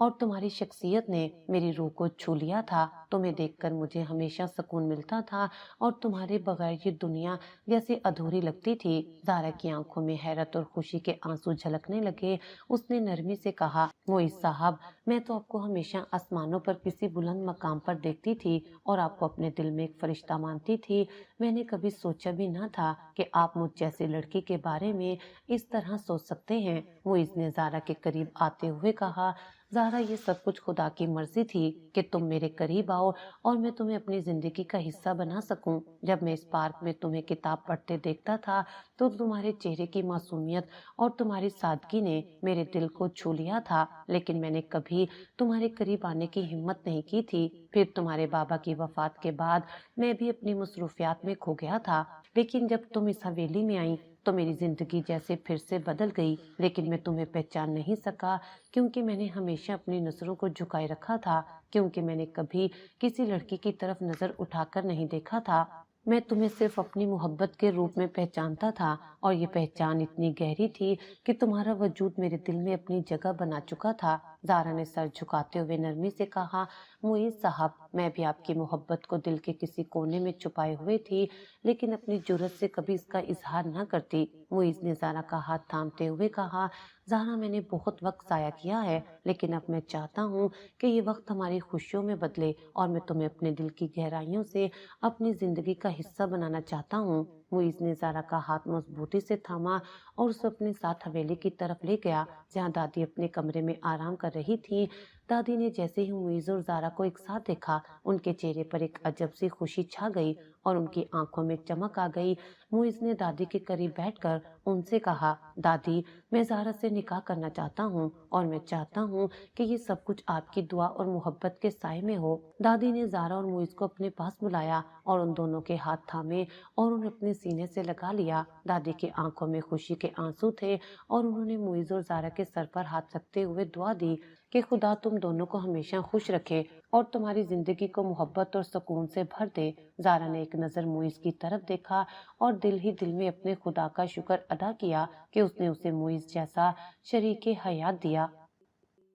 اور تمہاری شخصیت نے میری روح کو چھو لیا تھا۔ تمہیں دیکھ کر مجھے ہمیشہ سکون ملتا تھا اور تمہارے بغیر یہ دنیا جیسے ادھوری لگتی تھی۔ زارا کی آنکھوں میں حیرت اور خوشی کے آنسو جھلکنے لگے۔ اس نے نرمی سے کہا، معیز صاحب، میں تو آپ کو ہمیشہ آسمانوں پر کسی بلند مقام پر دیکھتی تھی اور آپ کو اپنے دل میں ایک فرشتہ مانتی تھی۔ میں نے کبھی سوچا بھی نہ تھا کہ آپ مجھ جیسے لڑکی کے بارے میں اس طرح سوچ سکتے ہیں۔ معیز نے زارا کے قریب آتے ہوئے کہا، زارا، یہ سب کچھ خدا کی مرضی تھی کہ تم میرے قریب آؤ اور میں تمہیں اپنی زندگی کا حصہ بنا سکوں۔ جب میں اس پارک میں تمہیں کتاب پڑھتے دیکھتا تھا تو تمہارے چہرے کی معصومیت اور تمہاری سادگی نے میرے دل کو چھو لیا تھا، لیکن میں نے کبھی تمہارے قریب آنے کی ہمت نہیں کی تھی۔ پھر تمہارے بابا کی وفات کے بعد میں بھی اپنی مصروفیات میں کھو گیا تھا، لیکن جب تم اس حویلی میں آئی تو میری زندگی جیسے پھر سے بدل گئی۔ لیکن میں تمہیں پہچان نہیں سکا کیونکہ میں نے ہمیشہ اپنی نظروں کو جھکائے رکھا تھا، کیونکہ میں نے کبھی کسی لڑکی کی طرف نظر اٹھا کر نہیں دیکھا تھا۔ میں تمہیں صرف اپنی محبت کے روپ میں پہچانتا تھا، اور یہ پہچان اتنی گہری تھی کہ تمہارا وجود میرے دل میں اپنی جگہ بنا چکا تھا۔ زارا نے سر جھکاتے ہوئے نرمی سے کہا، معیز صاحب، میں بھی آپ کی محبت کو دل کے کسی کونے میں چھپائے ہوئے تھی، لیکن اپنی جرت سے کبھی اس کا اظہار نہ کرتی۔ معیز نے زارا کا ہاتھ تھامتے ہوئے کہا، زارا، میں نے بہت وقت ضائع کیا ہے، لیکن اب میں چاہتا ہوں کہ یہ وقت ہماری خوشیوں میں بدلے اور میں تمہیں اپنے دل کی گہرائیوں سے اپنی زندگی کا حصہ بنانا چاہتا ہوں۔ معیز نے زارا کا ہاتھ مضبوطی سے تھاما اور اسے اپنے ساتھ حویلی کی طرف لے گیا جہاں دادی اپنے کمرے میں آرام کر رہی تھی۔ دادی نے جیسے ہی معیز اور زارا کو ایک ساتھ دیکھا، ان کے چہرے پر ایک عجب سی خوشی چھا گئی اور ان کی آنکھوں میں چمک آ گئی۔ معیز نے دادی کے قریب بیٹھ کر ان سے کہا، دادی، میں زارا سے نکاح کرنا چاہتا ہوں اور میں چاہتا ہوں کہ یہ سب کچھ آپ کی دعا اور محبت کے سائے میں ہو۔ دادی نے زارا اور معیز کو اپنے پاس بلایا اور ان دونوں کے ہاتھ تھامے اور انہیں اپنے سینے سے لگا لیا۔ دادی کی آنکھوں میں خوشی کے آنسو تھے اور انہوں نے معیز اور زارا کے سر پر ہاتھ رکھتے ہوئے دعا دی کہ خدا تم دونوں کو ہمیشہ خوش رکھے اور تمہاری زندگی کو محبت اور سکون سے بھر دے۔ زارا نے ایک نظر معیز کی طرف دیکھا اور دل ہی دل میں اپنے خدا کا شکر ادا کیا کہ اس نے اسے معیز جیسا شریک حیات دیا۔